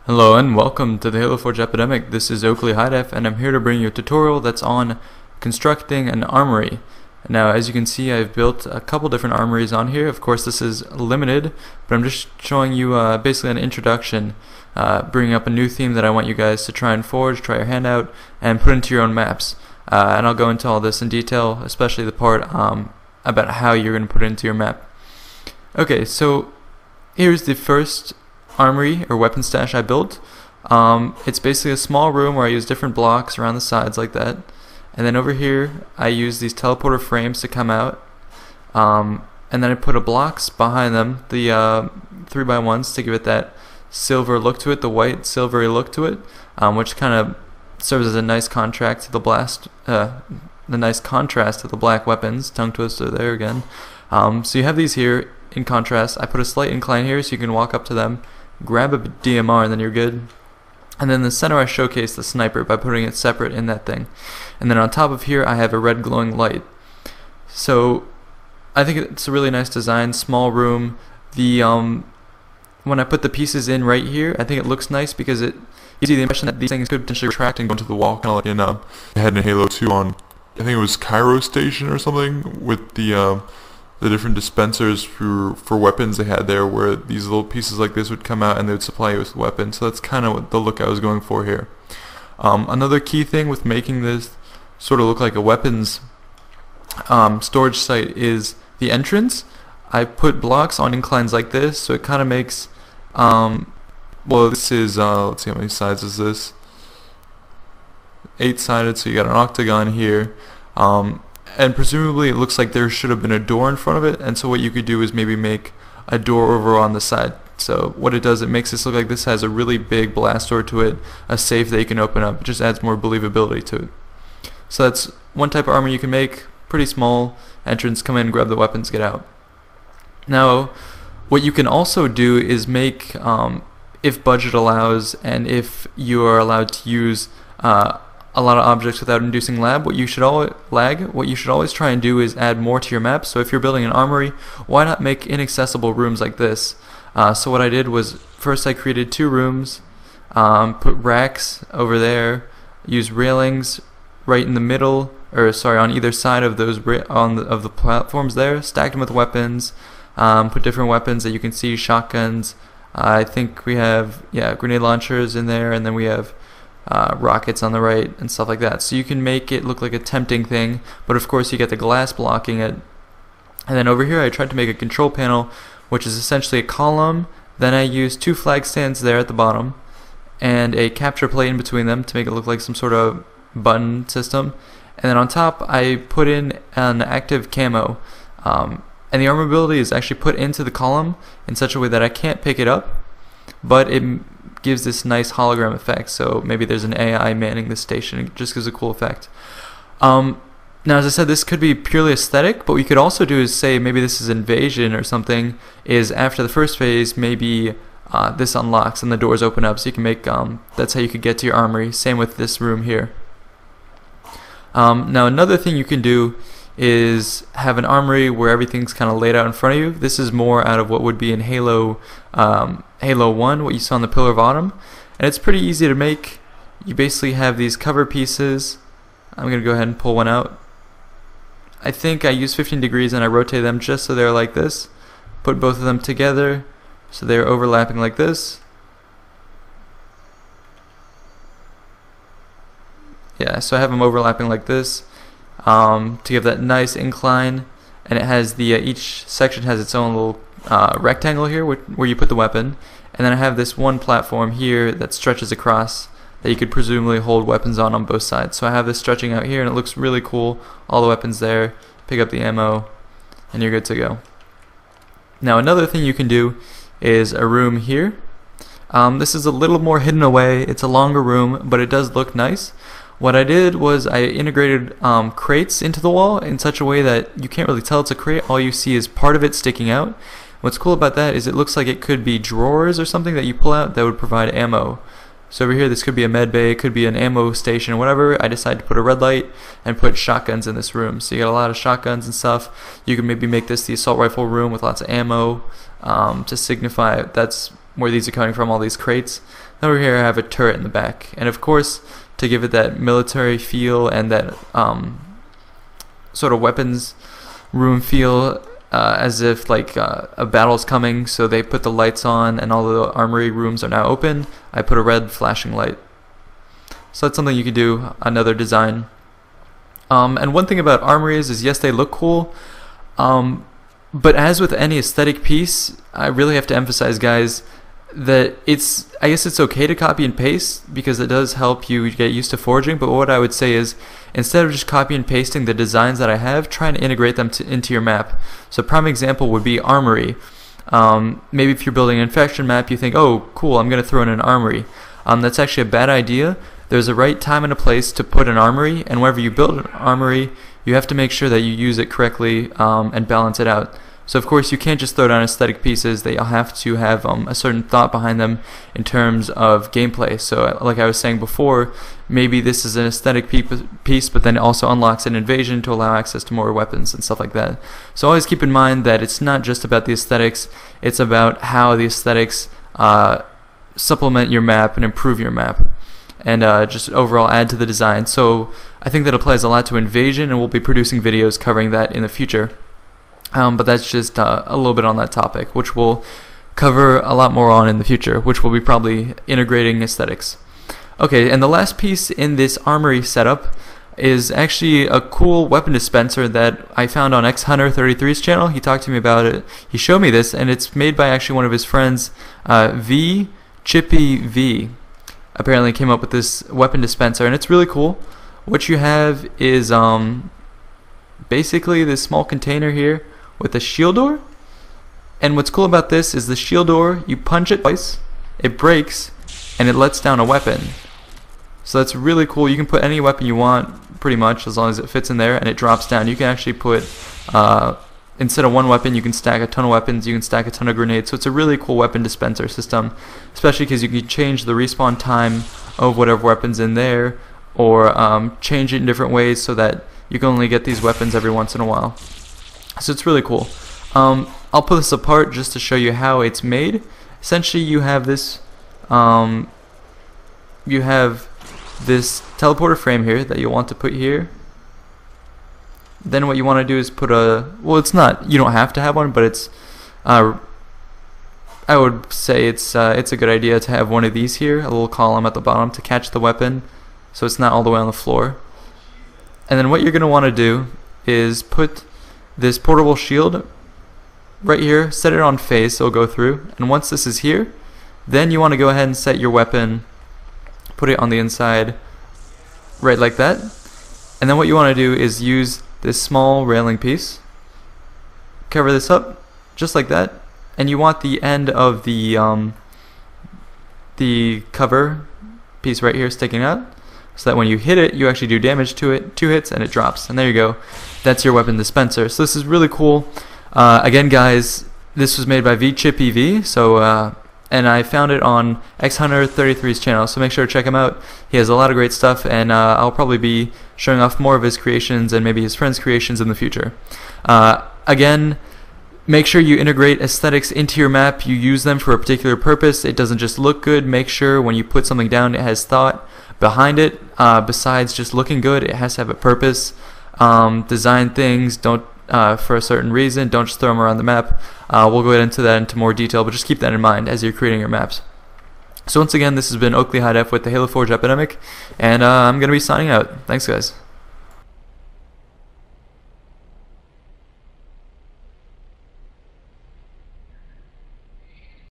Hello and welcome to the Halo Forge Epidemic. This is Oakley HiDef and I'm here to bring you a tutorial that's on constructing an armory. Now as you can see, I've built a couple different armories on here. Of course this is limited, but I'm just showing you basically an introduction, bringing up a new theme that I want you guys to try and forge, try your hand out, and put into your own maps. And I'll go into all this in detail, especially the part about how you're going to put it into your map. Okay, so here's the first armory or weapon stash I built. It's basically a small room where I use different blocks around the sides like that, and then over here I use these teleporter frames to come out, and then I put blocks behind them, the 3x1s, to give it that silver look to it, the white silvery look to it, which kind of serves as a nice contrast to the nice contrast to the black weapons. Tongue twister there again. So you have these here in contrast. I put a slight incline here so you can walk up to them, grab a DMR, and then you're good. And then in the center I showcase the sniper by putting it separate in that thing. And then on top of here I have a red glowing light. So I think it's a really nice design, small room. The when I put the pieces in right here, I think it looks nice because it gives you the impression that these things could potentially retract and go into the wall, kind of like in they had in Halo 2 on, I think it was Cairo Station or something, with the different dispensers for weapons they had there, where these little pieces like this would come out and they would supply you with weapons. So that's kind of the look I was going for here. Another key thing with making this sort of look like a weapons storage site is the entrance. I put blocks on inclines like this, so it kind of makes well, this is let's see, how many sides is this? 8-sided, so you got an octagon here. And presumably it looks like there should have been a door in front of it, and so what you could do is maybe make a door over on the side. So what it does, it makes this look like this has a really big blast door to it, a safe that you can open up. It just adds more believability to it. So that's one type of armor you can make, pretty small entrance, come in, grab the weapons, get out. Now what you can also do is make, if budget allows and if you are allowed to use a lot of objects without inducing lag, what you should always try and do is add more to your map. So if you're building an armory, why not make inaccessible rooms like this? So what I did was, first I created 2 rooms, put racks over there, use railings right in the middle, or sorry, on either side of those of the platforms there, stacked them with weapons, put different weapons that you can see, shotguns. I think we have grenade launchers in there, and then we have rockets on the right and stuff like that. So you can make it look like a tempting thing, but of course you get the glass blocking it. And then over here I tried to make a control panel, which is essentially a column. Then I used 2 flag stands there at the bottom and a capture plate in between them to make it look like some sort of button system. And then on top I put in an active camo, and the armor ability is actually put into the column in such a way that I can't pick it up, but it gives this nice hologram effect. So maybe there's an AI manning this station. It just gives a cool effect. Now as I said, this could be purely aesthetic, but what we could also do is say maybe this is invasion or something, is after the first phase maybe this unlocks and the doors open up, so you can make that's how you could get to your armory. Same with this room here. Now another thing you can do is have an armory where everything's kind of laid out in front of you. This is more out of what would be in Halo 1, what you saw on the Pillar of Autumn, and it's pretty easy to make. You basically have these cover pieces. I'm going to go ahead and pull one out. I think I use 15 degrees and I rotate them just so they're like this. Put both of them together so they're overlapping like this. Yeah, so I have them overlapping like this, to give that nice incline, and it has the each section has its own little rectangle here where you put the weapon, and then I have this one platform here that stretches across that you could presumably hold weapons on both sides. So I have this stretching out here and it looks really cool, all the weapons there, pick up the ammo, and you're good to go. Now another thing you can do is a room here. This is a little more hidden away, it's a longer room, but it does look nice. What I did was I integrated crates into the wall in such a way that you can't really tell it's a crate. All you see is part of it sticking out. What's cool about that is it looks like it could be drawers or something that you pull out that would provide ammo. So over here this could be a med bay, it could be an ammo station, whatever. I decided to put a red light and put shotguns in this room. So you got a lot of shotguns and stuff. You can maybe make this the assault rifle room with lots of ammo, to signify that's where these are coming from, all these crates. Then over here I have a turret in the back, and of course to give it that military feel and that sort of weapons room feel, as if like a battle's coming, so they put the lights on and all the armory rooms are now open. I put a red flashing light. So that's something you could do, another design. And one thing about armories is, yes, they look cool, but as with any aesthetic piece, I really have to emphasize, guys, that I guess it's okay to copy and paste because it does help you get used to forging, but what I would say is, instead of just copy and pasting the designs that I have, try and integrate them into your map. So a prime example would be Armory. Maybe if you're building an infection map, you think, oh cool, I'm going to throw in an armory. That's actually a bad idea. There's a right time and a place to put an armory, and whenever you build an armory, you have to make sure that you use it correctly and balance it out. So of course you can't just throw down aesthetic pieces, you'll have to have a certain thought behind them in terms of gameplay. So like I was saying before, maybe this is an aesthetic piece, but then it also unlocks an invasion to allow access to more weapons and stuff like that. So always keep in mind that it's not just about the aesthetics, it's about how the aesthetics supplement your map and improve your map, and just overall add to the design. So I think that applies a lot to invasion, and we'll be producing videos covering that in the future. But that's just a little bit on that topic, which we'll cover a lot more on in the future, which will be probably integrating aesthetics. Okay, and the last piece in this armory setup is actually a cool weapon dispenser that I found on XHunter33's channel. He talked to me about it. He showed me this, and it's made by actually one of his friends, Chippy V. Apparently came up with this weapon dispenser, and it's really cool. What you have is basically this small container here with a shield door, and what's cool about this is the shield door, you punch it twice, it breaks, and it lets down a weapon. So that's really cool. You can put any weapon you want pretty much, as long as it fits in there, and it drops down. You can actually put instead of one weapon, you can stack a ton of weapons, you can stack a ton of grenades. So it's a really cool weapon dispenser system, especially because you can change the respawn time of whatever weapons in there, or change it in different ways so that you can only get these weapons every once in a while. So it's really cool. I'll put this apart just to show you how it's made. Essentially, you have this teleporter frame here that you want to put here. Then what you want to do is put you don't have to have one, but it's I would say it's a good idea to have one of these here, a little column at the bottom to catch the weapon, so it's not all the way on the floor. And then what you're going to want to do is put this portable shield right here, set it on phase so it'll go through, and once this is here, then you want to go ahead and set your weapon, put it on the inside right like that, and then what you want to do is use this small railing piece, cover this up just like that, and you want the end of the cover piece right here sticking out, so that when you hit it, you actually do damage to it, 2 hits, and it drops. And there you go. That's your weapon dispenser. So this is really cool. Again, guys, this was made by Chippy V. So, and I found it on XHunter33's channel. So make sure to check him out. He has a lot of great stuff, and I'll probably be showing off more of his creations and maybe his friends' creations in the future. Again, make sure you integrate aesthetics into your map. You use them for a particular purpose. It doesn't just look good. Make sure when you put something down, it has thought behind it. Besides just looking good, it has to have a purpose. Design things for a certain reason. Don't just throw them around the map. We'll go into that into more detail, but just keep that in mind as you're creating your maps. So once again, this has been Oakley HiDef with the Halo Forge Epidemic, and I'm going to be signing out. Thanks, guys.